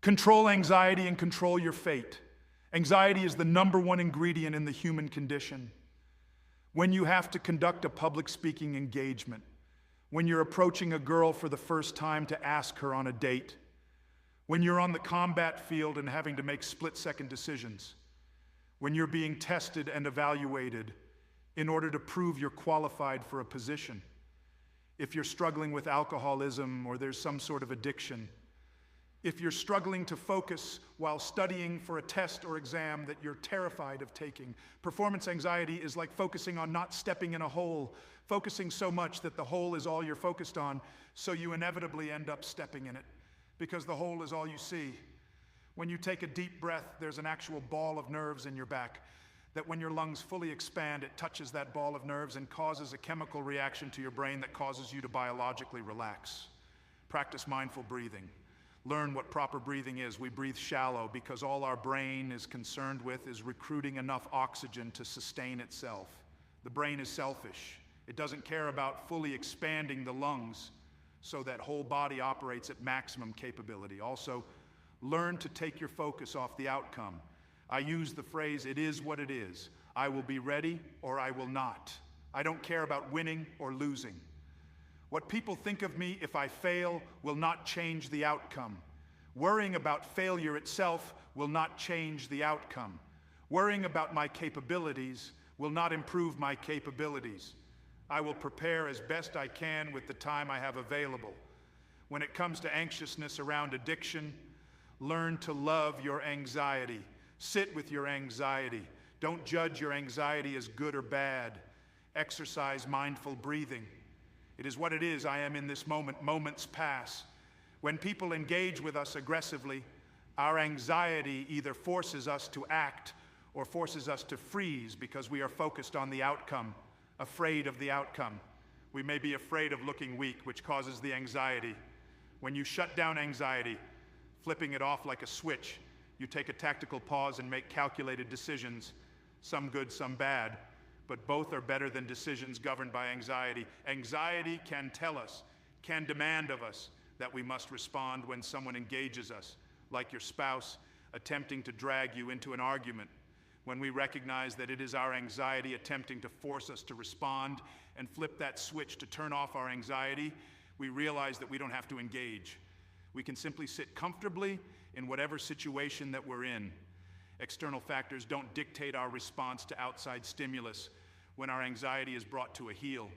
Control anxiety and control your fate. Anxiety is the #1 ingredient in the human condition. When you have to conduct a public speaking engagement, when you're approaching a girl for the first time to ask her on a date, when you're on the combat field and having to make split-second decisions, when you're being tested and evaluated in order to prove you're qualified for a position, if you're struggling with alcoholism or there's some sort of addiction, if you're struggling to focus while studying for a test or exam that you're terrified of taking. Performance anxiety is like focusing on not stepping in a hole, focusing so much that the hole is all you're focused on, so you inevitably end up stepping in it, because the hole is all you see. When you take a deep breath, there's an actual ball of nerves in your back that when your lungs fully expand, it touches that ball of nerves and causes a chemical reaction to your brain that causes you to biologically relax. Practice mindful breathing. Learn what proper breathing is. We breathe shallow because all our brain is concerned with is recruiting enough oxygen to sustain itself. The brain is selfish. It doesn't care about fully expanding the lungs so that whole body operates at maximum capability. Also, learn to take your focus off the outcome. I use the phrase, "It is what it is." I will be ready or I will not. I don't care about winning or losing. What people think of me if I fail will not change the outcome. Worrying about failure itself will not change the outcome. Worrying about my capabilities will not improve my capabilities. I will prepare as best I can with the time I have available. When it comes to anxiousness around addiction, learn to love your anxiety. Sit with your anxiety. Don't judge your anxiety as good or bad. Exercise mindful breathing. It is what it is. I am in this moment. Moments pass. When people engage with us aggressively, our anxiety either forces us to act or forces us to freeze because we are focused on the outcome, afraid of the outcome. We may be afraid of looking weak, which causes the anxiety. When you shut down anxiety, flipping it off like a switch, you take a tactical pause and make calculated decisions, some good, some bad. But both are better than decisions governed by anxiety. Anxiety can tell us, can demand of us that we must respond when someone engages us, like your spouse attempting to drag you into an argument. When we recognize that it is our anxiety attempting to force us to respond and flip that switch to turn off our anxiety, we realize that we don't have to engage. We can simply sit comfortably in whatever situation that we're in. External factors don't dictate our response to outside stimulus. When our anxiety is brought to a heel,